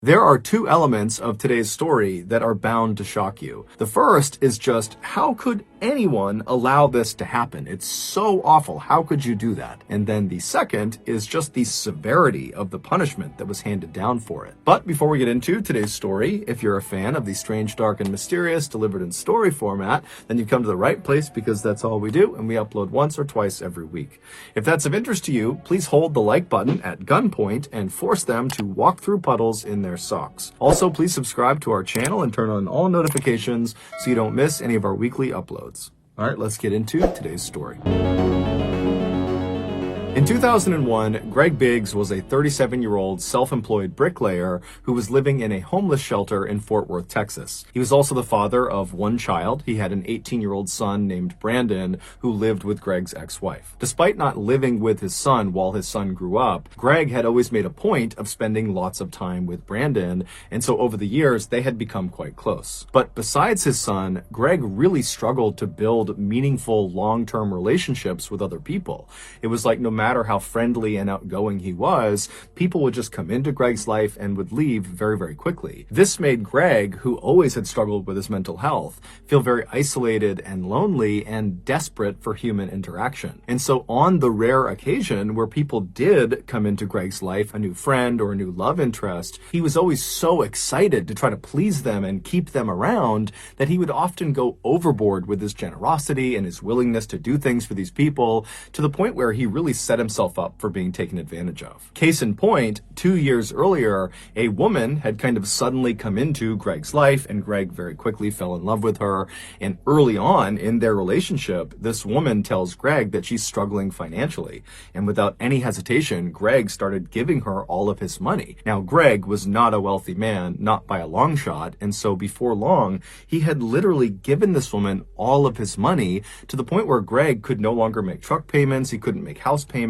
There are two elements of today's story that are bound to shock you. The first is just, how could anyone allow this to happen? It's so awful. How could you do that? And then the second is just the severity of the punishment that was handed down for it. But before we get into today's story, if you're a fan of the strange, dark, and mysterious delivered in story format, then you've come to the right place because that's all we do, and we upload once or twice every week. If that's of interest to you, please hold the like button at gunpoint and force them to walk through puddles in their socks. Also, please subscribe to our channel and turn on all notifications so you don't miss any of our weekly uploads. All right, let's get into today's story. In 2001, Greg Biggs was a 37-year-old self-employed bricklayer who was living in a homeless shelter in Fort Worth, Texas. He was also the father of one child. He had an 18-year-old son named Brandon who lived with Greg's ex-wife. Despite not living with his son while his son grew up, Greg had always made a point of spending lots of time with Brandon, and so over the years, they had become quite close. But besides his son, Greg really struggled to build meaningful long-term relationships with other people. It was like no matter how friendly and outgoing he was, people would just come into Greg's life and would leave very, very quickly. This made Greg, who always had struggled with his mental health, feel very isolated and lonely and desperate for human interaction. And so on the rare occasion where people did come into Greg's life, a new friend or a new love interest, he was always so excited to try to please them and keep them around that he would often go overboard with his generosity and his willingness to do things for these people, to the point where he really set himself up for being taken advantage of. Case in point, 2 years earlier, a woman had kind of suddenly come into Greg's life, and Greg very quickly fell in love with her. And early on in their relationship, this woman tells Greg that she's struggling financially. And without any hesitation, Greg started giving her all of his money. Now, Greg was not a wealthy man, not by a long shot, and so before long, he had literally given this woman all of his money to the point where Greg could no longer make truck payments, he couldn't make house payments,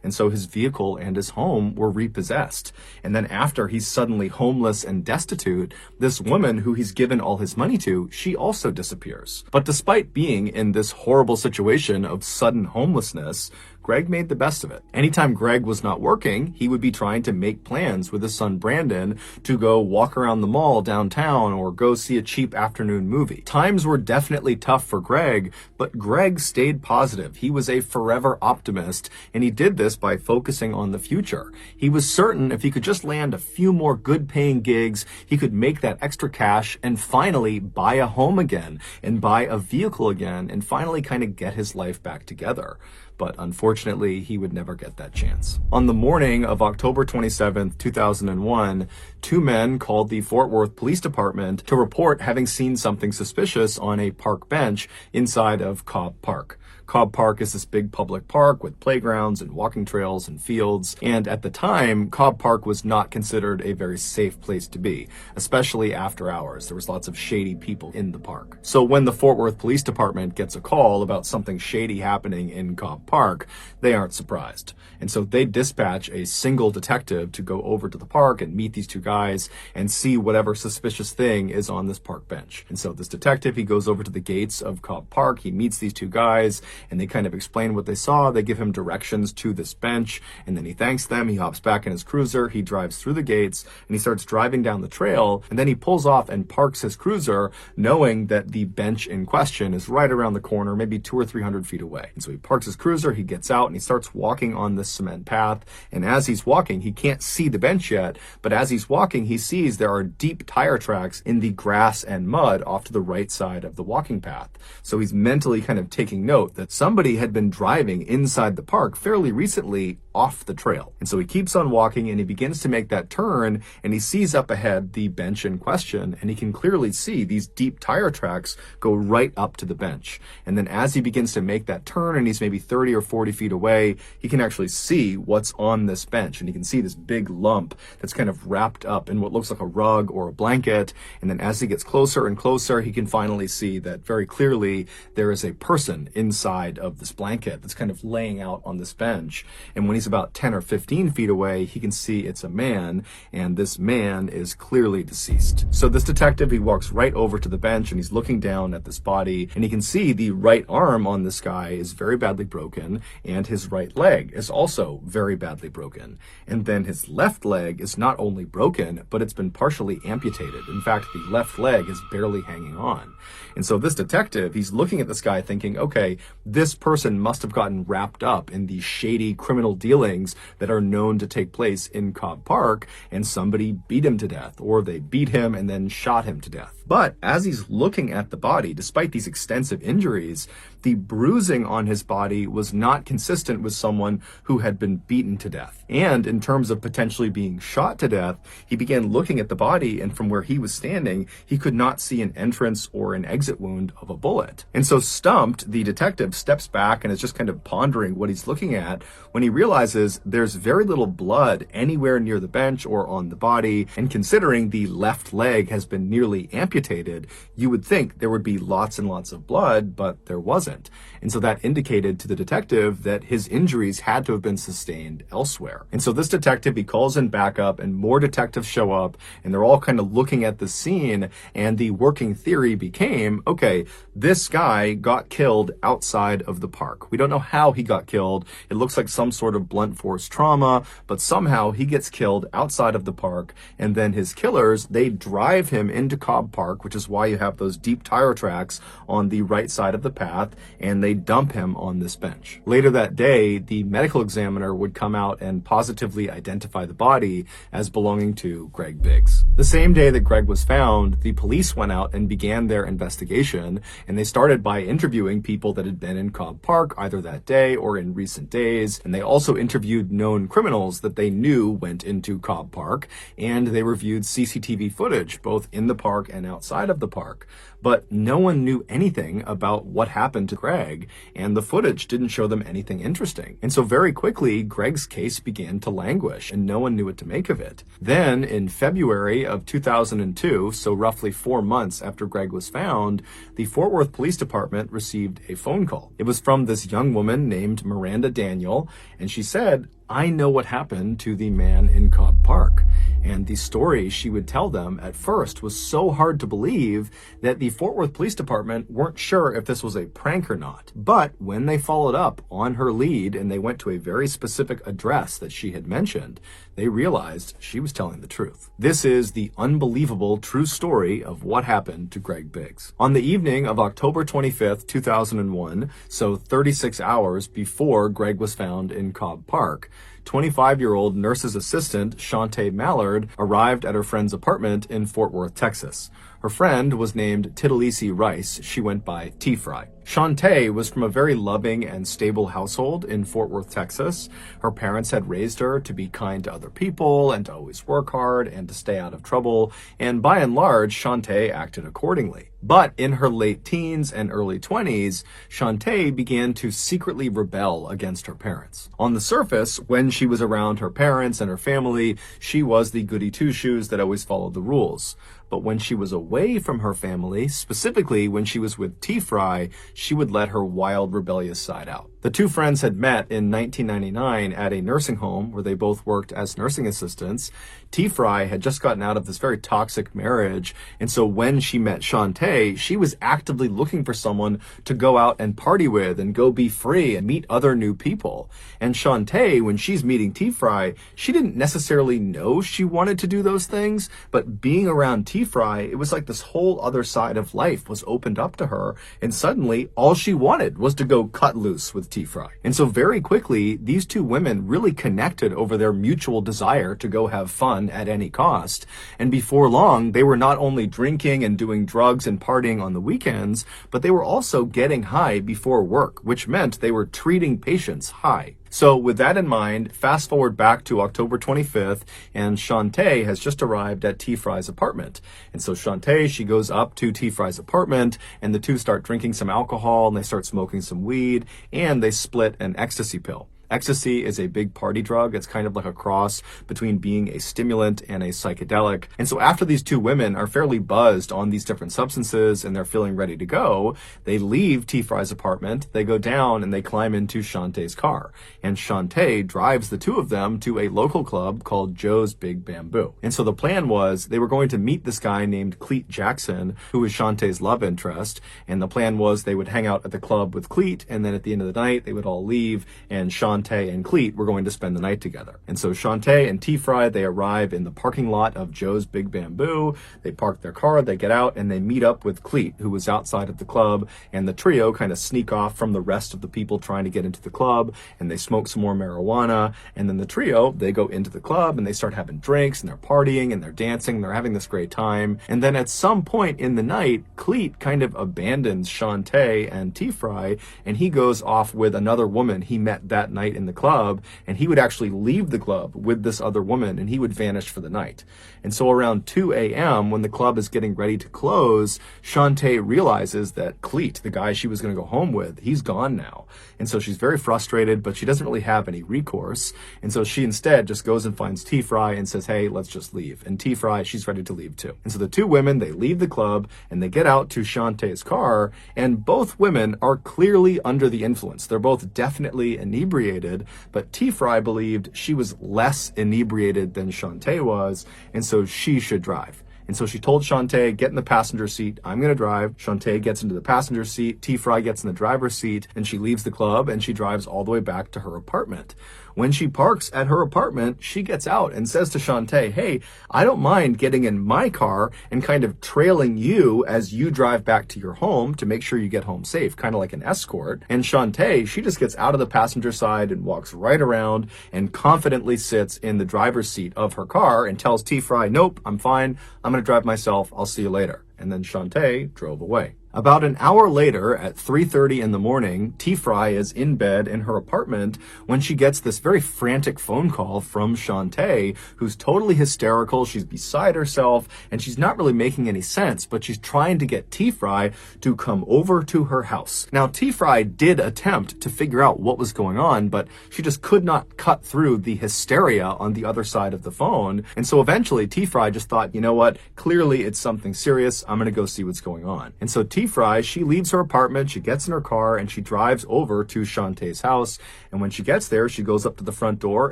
and so his vehicle and his home were repossessed. And then after he's suddenly homeless and destitute, this woman who he's given all his money to, she also disappears. But despite being in this horrible situation of sudden homelessness, Greg made the best of it. Anytime Greg was not working, he would be trying to make plans with his son Brandon to go walk around the mall downtown or go see a cheap afternoon movie. Times were definitely tough for Greg, but Greg stayed positive. He was a forever optimist, and he did this by focusing on the future. He was certain if he could just land a few more good-paying gigs, he could make that extra cash and finally buy a home again and buy a vehicle again and finally kind of get his life back together. But unfortunately, he would never get that chance. On the morning of October 27th, 2001, two men called the Fort Worth Police Department to report having seen something suspicious on a park bench inside of Cobb Park. Cobb Park is this big public park with playgrounds and walking trails and fields. And at the time, Cobb Park was not considered a very safe place to be, especially after hours. There was lots of shady people in the park. So when the Fort Worth Police Department gets a call about something shady happening in Cobb Park, they aren't surprised. And so they dispatch a single detective to go over to the park and meet these two guys and see whatever suspicious thing is on this park bench. And so this detective, he goes over to the gates of Cobb Park, he meets these two guys, and they kind of explain what they saw. They give him directions to this bench, and then he thanks them. He hops back in his cruiser, he drives through the gates, and he starts driving down the trail, and then he pulls off and parks his cruiser, knowing that the bench in question is right around the corner, maybe 200 or 300 feet away. And so he parks his cruiser, he gets out, and he starts walking on this cement path, and as he's walking, he can't see the bench yet, but as he's walking, he sees there are deep tire tracks in the grass and mud off to the right side of the walking path. So he's mentally kind of taking note that somebody had been driving inside the park fairly recently off the trail. And so he keeps on walking and he begins to make that turn, and he sees up ahead the bench in question, and he can clearly see these deep tire tracks go right up to the bench. And then as he begins to make that turn and he's maybe 30 or 40 feet away, he can actually see what's on this bench, and he can see this big lump that's kind of wrapped up in what looks like a rug or a blanket. And then as he gets closer and closer, he can finally see that very clearly there is a person inside side of this blanket that's kind of laying out on this bench. And when he's about 10 or 15 feet away, he can see it's a man, and this man is clearly deceased. So this detective, he walks right over to the bench and he's looking down at this body, and he can see the right arm on this guy is very badly broken, and his right leg is also very badly broken. And then his left leg is not only broken, but it's been partially amputated. In fact, the left leg is barely hanging on. And so this detective, he's looking at this guy thinking, okay, this person must have gotten wrapped up in the shady criminal dealings that are known to take place in Cobb Park, and somebody beat him to death, or they beat him and then shot him to death. But as he's looking at the body, despite these extensive injuries, the bruising on his body was not consistent with someone who had been beaten to death. And in terms of potentially being shot to death, he began looking at the body, and from where he was standing, he could not see an entrance or an exit wound of a bullet. And so stumped, the detective steps back and is just kind of pondering what he's looking at when he realizes there's very little blood anywhere near the bench or on the body. And considering the left leg has been nearly amputated, you would think there would be lots and lots of blood, but there wasn't. And so that indicated to the detective that his injuries had to have been sustained elsewhere. And so this detective, he calls in backup, and more detectives show up, and they're all kind of looking at the scene, and the working theory became, okay, this guy got killed outside of the park. We don't know how he got killed. It looks like some sort of blunt force trauma, but somehow he gets killed outside of the park, and then his killers, they drive him into Cobb Park, which is why you have those deep tire tracks on the right side of the path, and they dump him on this bench. Later that day, the medical examiner would come out and positively identify the body as belonging to Greg Biggs. The same day that Greg was found, the police went out and began their investigation, and they started by interviewing people that had been in Cobb Park either that day or in recent days, and they also interviewed known criminals that they knew went into Cobb Park, and they reviewed CCTV footage both in the park and outside of the park. But no one knew anything about what happened to Greg, and the footage didn't show them anything interesting. And so very quickly, Greg's case began to languish, and no one knew what to make of it. Then, in February of 2002, so roughly 4 months after Greg was found, the Fort Worth Police Department received a phone call. It was from this young woman named Miranda Daniel, and she said, "I know what happened to the man in Cobb Park." And the story she would tell them at first was so hard to believe that the Fort Worth Police Department weren't sure if this was a prank or not. But when they followed up on her lead and they went to a very specific address that she had mentioned, they realized she was telling the truth. This is the unbelievable true story of what happened to Greg Biggs. On the evening of October 25th, 2001, so 36 hours before Greg was found in Cobb Park, 25-year-old nurse's assistant Shantae Mallard arrived at her friend's apartment in Fort Worth, Texas. Her friend was named Tittalisi Rice. She went by T-Fry. Shantae was from a very loving and stable household in Fort Worth, Texas. Her parents had raised her to be kind to other people and to always work hard and to stay out of trouble, and by and large, Shantae acted accordingly. But in her late teens and early 20s, Shantae began to secretly rebel against her parents. On the surface, when she was around her parents and her family, she was the goody two-shoes that always followed the rules. But when she was away from her family, specifically when she was with T-Fry, she would let her wild, rebellious side out. The two friends had met in 1999 at a nursing home where they both worked as nursing assistants. T-Fry had just gotten out of this very toxic marriage, and so when she met Shantae, she was actively looking for someone to go out and party with and go be free and meet other new people. And Shantae, when she's meeting T-Fry, she didn't necessarily know she wanted to do those things, but being around T-Fry, it was like this whole other side of life was opened up to her, and suddenly all she wanted was to go cut loose with T-Fry. And so very quickly, these two women really connected over their mutual desire to go have fun at any cost. And before long, they were not only drinking and doing drugs and partying on the weekends, but they were also getting high before work, which meant they were treating patients high. So with that in mind, fast forward back to October 25th, and Shantae has just arrived at T-Fry's apartment. And so Shantae, she goes up to T-Fry's apartment, and the two start drinking some alcohol, and they start smoking some weed, and they split an ecstasy pill. Ecstasy is a big party drug. It's kind of like a cross between being a stimulant and a psychedelic. And so after these two women are fairly buzzed on these different substances and they're feeling ready to go, they leave T. Fry's apartment, they go down and they climb into Shantae's car. And Shantae drives the two of them to a local club called Joe's Big Bamboo. And so the plan was they were going to meet this guy named Cleet Jackson, who was Shantae's love interest. And the plan was they would hang out at the club with Cleet, and then at the end of the night, they would all leave, and Shantae and Cleet were going to spend the night together. And so Shantae and T. Fry, they arrive in the parking lot of Joe's Big Bamboo. They park their car, they get out, and they meet up with Cleet, who was outside of the club, and the trio kind of sneak off from the rest of the people trying to get into the club, and they smoke some more marijuana, and then the trio, they go into the club, and they start having drinks, and they're partying, and they're dancing, and they're having this great time. And then at some point in the night, Cleet kind of abandons Shantae and T. Fry, and he goes off with another woman he met that night in the club, and he would actually leave the club with this other woman, and he would vanish for the night. And so around 2 a.m., when the club is getting ready to close, Shantae realizes that Cleet, the guy she was going to go home with, he's gone now. And so she's very frustrated, but she doesn't really have any recourse. And so she instead just goes and finds T. Fry and says, hey, let's just leave. And T. Fry, she's ready to leave too. And so the two women, they leave the club and they get out to Shantae's car, and both women are clearly under the influence. They're both definitely inebriated, but T. Fry believed she was less inebriated than Shantae was, and so she should drive. And so she told Shantae, get in the passenger seat, I'm going to drive. Shantae gets into the passenger seat, T. Fry gets in the driver's seat, and she leaves the club and she drives all the way back to her apartment. When she parks at her apartment, she gets out and says to Shantae, hey, I don't mind getting in my car and kind of trailing you as you drive back to your home to make sure you get home safe, kind of like an escort. And Shantae, she just gets out of the passenger side and walks right around and confidently sits in the driver's seat of her car and tells T. Fry, nope, I'm fine. I'm going to drive myself. I'll see you later. And then Shantae drove away. About an hour later, at 3:30 in the morning, T. Fry is in bed in her apartment when she gets this very frantic phone call from Shantae, who's totally hysterical. She's beside herself, and she's not really making any sense, but she's trying to get T. Fry to come over to her house. Now, T. Fry did attempt to figure out what was going on, but she just could not cut through the hysteria on the other side of the phone. And so eventually, T. Fry just thought, you know what? Clearly, it's something serious. I'm going to go see what's going on. And so T. Fry, she leaves her apartment, she gets in her car, and she drives over to Shantae's house. And when she gets there, she goes up to the front door,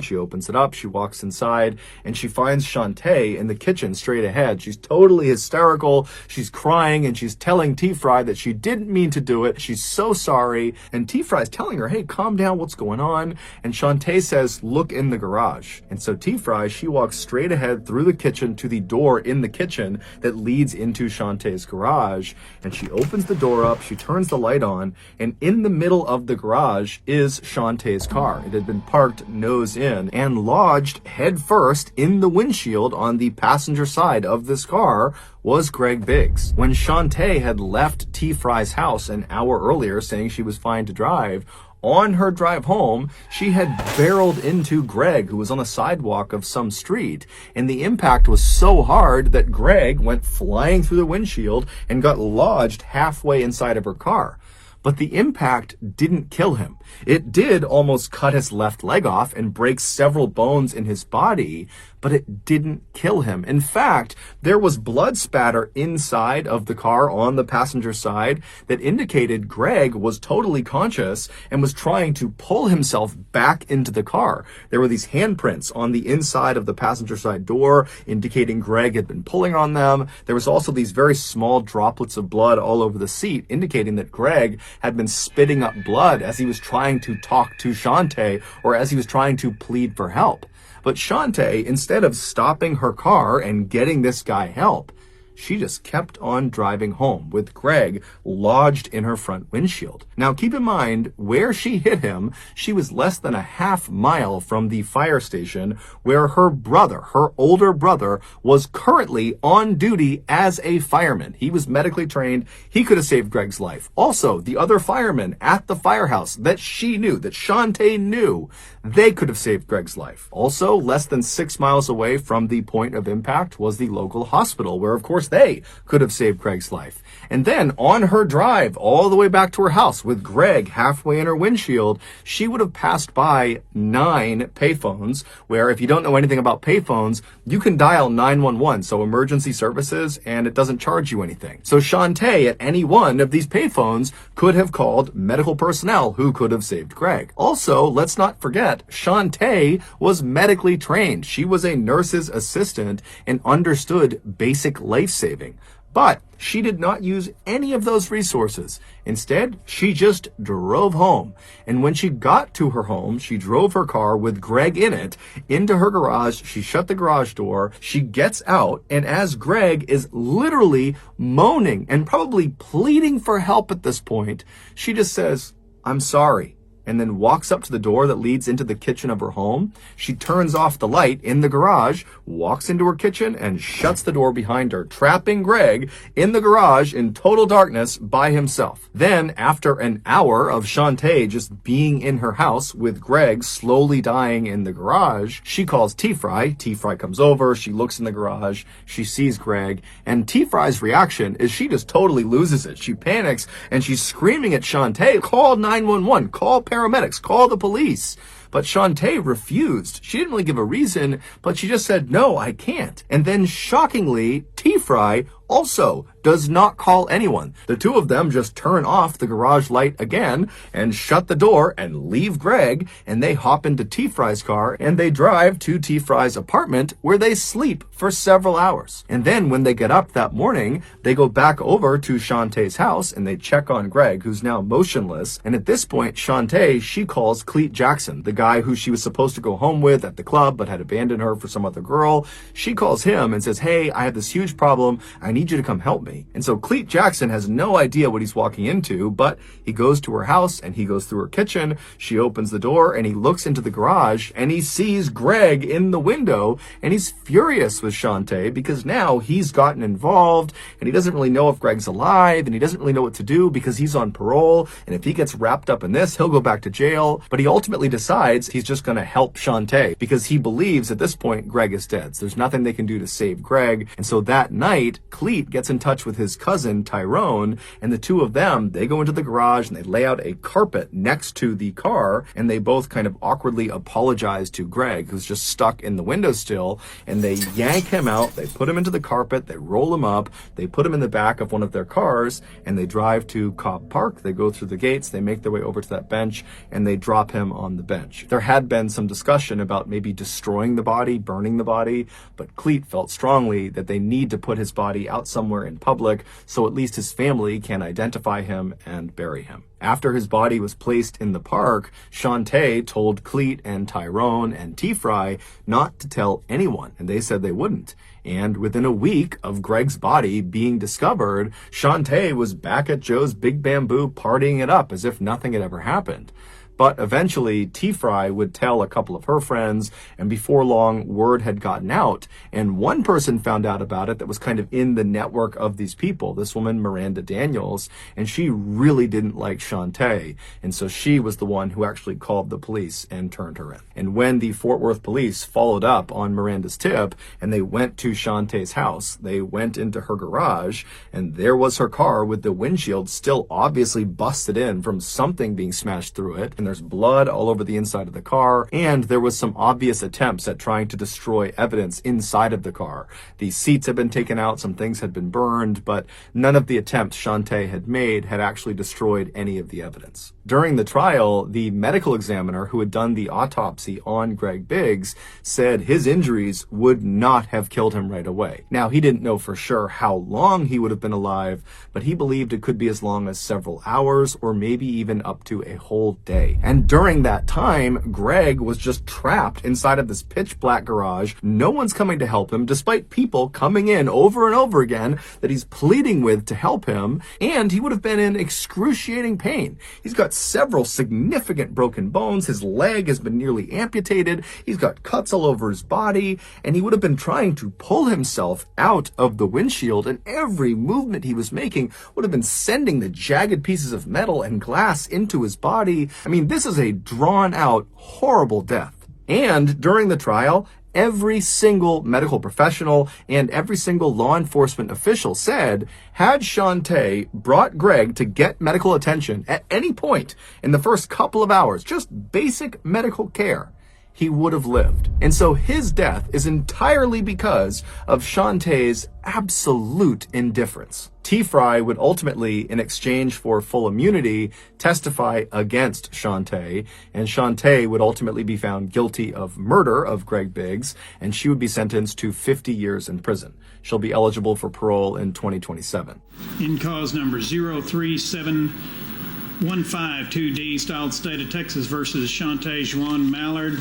she opens it up, she walks inside, and she finds Shantae in the kitchen straight ahead. She's totally hysterical, she's crying, and she's telling T. Fry that she didn't mean to do it, she's so sorry. And T. Fry's telling her, hey, calm down, what's going on? And Shantae says, look in the garage. And so T. Fry, she walks straight ahead through the kitchen to the door in the kitchen that leads into Shantae's garage, and she opens the door up, she turns the light on, and in the middle of the garage is Shantae's car. It had been parked nose in and lodged head first in the windshield on the passenger side of this car was Greg Biggs. When Shantae had left T. Fry's house an hour earlier saying she was fine to drive, on her drive home, she had barreled into Greg, who was on a sidewalk of some street, and the impact was so hard that Greg went flying through the windshield and got lodged halfway inside of her car. But the impact didn't kill him. It did almost cut his left leg off and break several bones in his body, but it didn't kill him. In fact, there was blood spatter inside of the car on the passenger side that indicated Greg was totally conscious and was trying to pull himself back into the car. There were these handprints on the inside of the passenger side door indicating Greg had been pulling on them. There was also these very small droplets of blood all over the seat indicating that Greg had been spitting up blood as he was trying to talk to Shantae or as he was trying to plead for help. But Shantae, instead of stopping her car and getting this guy help, she just kept on driving home with Greg lodged in her front windshield. Now, keep in mind, where she hit him, she was less than a half mile from the fire station where her brother, her older brother, was currently on duty as a fireman. He was medically trained. He could have saved Greg's life. Also, the other firemen at the firehouse that she knew, that Shantae knew, They could have saved Greg's life. Also, less than 6 miles away from the point of impact was the local hospital, where of course they could have saved Greg's life. And then on her drive all the way back to her house with Greg halfway in her windshield, she would have passed by 9 payphones, where if you don't know anything about payphones, you can dial 911, so emergency services, and it doesn't charge you anything. So Shantae at any one of these payphones could have called medical personnel who could have saved Greg. Also, let's not forget, Shantae was medically trained. She was a nurse's assistant and understood basic life-saving. But she did not use any of those resources. Instead, she just drove home. And when she got to her home, she drove her car with Greg in it into her garage. She shut the garage door. She gets out. And as Greg is literally moaning and probably pleading for help at this point, she just says, "I'm sorry," and then walks up to the door that leads into the kitchen of her home. She turns off the light in the garage, walks into her kitchen, and shuts the door behind her, trapping Greg in the garage in total darkness by himself. Then, after an hour of Shantae just being in her house with Greg slowly dying in the garage, she calls T-Fry. T-Fry comes over, she looks in the garage, she sees Greg, and T-Fry's reaction is she just totally loses it. She panics, and she's screaming at Shantae, "Call 911, call paramedics, call the police." But Shantae refused. She didn't really give a reason, but she just said, "No, I can't." And then shockingly, T-Fry also does not call anyone. The two of them just turn off the garage light again and shut the door and leave Greg, and they hop into T-Fry's car and they drive to T-Fry's apartment where they sleep for several hours. And then when they get up that morning, they go back over to Shantae's house and they check on Greg, who's now motionless. And at this point, Shantae, she calls Cleet Jackson, the guy who she was supposed to go home with at the club but had abandoned her for some other girl. She calls him and says, "Hey, I have this huge problem. I need you to come help me." And so Cleet Jackson has no idea what he's walking into, but he goes to her house and he goes through her kitchen. She opens the door and he looks into the garage and he sees Greg in the window, and he's furious with Shantae because now he's gotten involved and he doesn't really know if Greg's alive, and he doesn't really know what to do because he's on parole, and if he gets wrapped up in this, he'll go back to jail. But he ultimately decides he's just going to help Shantae because he believes at this point Greg is dead. So there's nothing they can do to save Greg. And so that night, Cleet gets in touch with his cousin Tyrone, and the two of them, they go into the garage and they lay out a carpet next to the car, and they both kind of awkwardly apologize to Greg, who's just stuck in the windowsill, and they yank him out, they put him into the carpet, they roll him up, they put him in the back of one of their cars, and they drive to Cobb Park. They go through the gates, they make their way over to that bench, and they drop him on the bench. There had been some discussion about maybe destroying the body, burning the body, but Cleet felt strongly that they need to put his body out somewhere in public so at least his family can identify him and bury him. After his body was placed in the park, Shantae told Cleet and Tyrone and T-Fry not to tell anyone, and they said they wouldn't. And within a week of Greg's body being discovered, Shantae was back at Joe's Big Bamboo partying it up as if nothing had ever happened. But eventually, T-Fry would tell a couple of her friends, and before long, word had gotten out. And one person found out about it that was kind of in the network of these people, this woman, Miranda Daniels, and she really didn't like Shantae. And so she was the one who actually called the police and turned her in. And when the Fort Worth police followed up on Miranda's tip, and they went to Shantae's house, they went into her garage, and there was her car with the windshield still obviously busted in from something being smashed through it. And there's blood all over the inside of the car, and there was some obvious attempts at trying to destroy evidence inside of the car. The seats had been taken out, some things had been burned, but none of the attempts Shantae had made had actually destroyed any of the evidence. During the trial, the medical examiner who had done the autopsy on Greg Biggs said his injuries would not have killed him right away. Now, he didn't know for sure how long he would have been alive, but he believed it could be as long as several hours or maybe even up to a whole day. And during that time, Greg was just trapped inside of this pitch black garage. No one's coming to help him, despite people coming in over and over again that he's pleading with to help him. And he would have been in excruciating pain. He's got several significant broken bones. His leg has been nearly amputated. He's got cuts all over his body. And he would have been trying to pull himself out of the windshield. And every movement he was making would have been sending the jagged pieces of metal and glass into his body. I mean, mean, this is a drawn-out, horrible death. And during the trial, every single medical professional and every single law enforcement official said, had Shantae brought Greg to get medical attention at any point in the first couple of hours, just basic medical care, he would have lived. And so his death is entirely because of Shantae's absolute indifference. T-Fry would ultimately, in exchange for full immunity, testify against Shantae, and Shantae would ultimately be found guilty of murder of Greg Biggs, and she would be sentenced to 50 years in prison. She'll be eligible for parole in 2027. In cause number 037152, D-Styled State of Texas versus Shantae Juan Mallard.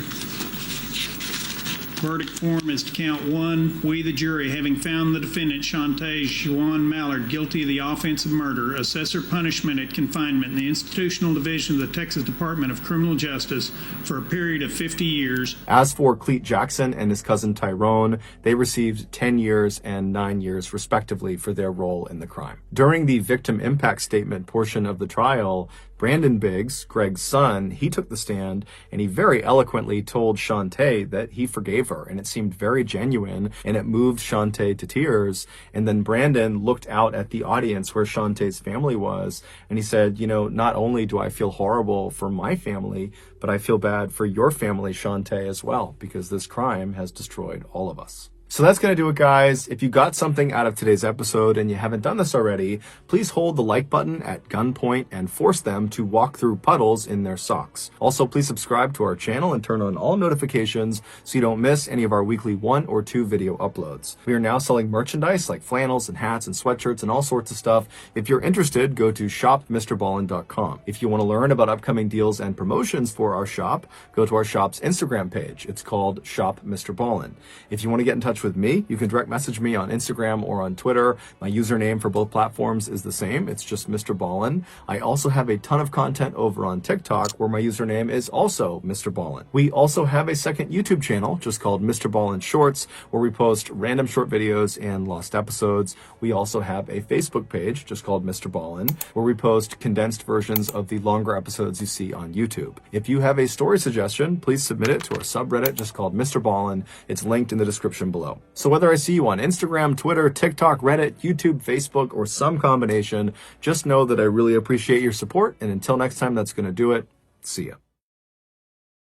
Verdict form is to count one. We, the jury, having found the defendant, Shantae Juan Mallard, guilty of the offense of murder, assess her punishment at confinement in the institutional division of the Texas Department of Criminal Justice for a period of 50 years. As for Cleet Jackson and his cousin Tyrone, they received 10 years and 9 years, respectively, for their role in the crime. During the victim impact statement portion of the trial, Brandon Biggs, Greg's son, he took the stand and he very eloquently told Shantae that he forgave her, and it seemed very genuine and it moved Shantae to tears. And then Brandon looked out at the audience where Shantae's family was and he said, you know, not only do I feel horrible for my family, but I feel bad for your family, Shantae, as well, because this crime has destroyed all of us. So that's going to do it, guys. If you got something out of today's episode and you haven't done this already, please hold the like button at gunpoint and force them to walk through puddles in their socks. Also, please subscribe to our channel and turn on all notifications so you don't miss any of our weekly 1 or 2 video uploads. We are now selling merchandise like flannels and hats and sweatshirts and all sorts of stuff. If you're interested, go to shopmrballin.com. If you want to learn about upcoming deals and promotions for our shop, go to our shop's Instagram page. It's called Shop Mr. Ballin. If you want to get in touch with me, you can direct message me on Instagram or on Twitter. My username for both platforms is the same. It's just Mr. Ballin. I also have a ton of content over on TikTok where my username is also Mr. Ballin. We also have a second YouTube channel just called Mr. Ballin Shorts where we post random short videos and lost episodes. We also have a Facebook page just called Mr. Ballin where we post condensed versions of the longer episodes you see on YouTube. If you have a story suggestion, please submit it to our subreddit just called Mr. Ballin. It's linked in the description below. So whether I see you on Instagram, Twitter, TikTok, Reddit, YouTube, Facebook, or some combination, just know that I really appreciate your support. And until next time, that's going to do it. See ya.